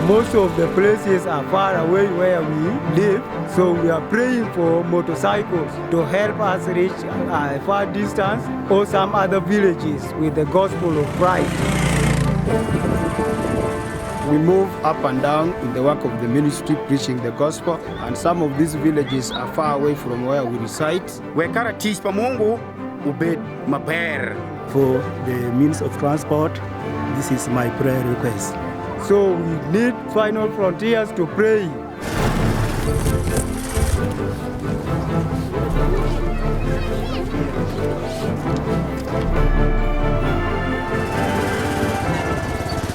Most of the places are far away where we live, so we are praying for motorcycles to help us reach a far distance or some other villages with the gospel of Christ. We move up and down in the work of the ministry preaching the gospel, and some of these villages are far away from where we reside. Wekara tich pa Mungu ubed maber. For the means of transport, this is my prayer request. So we need Final Frontiers to pray.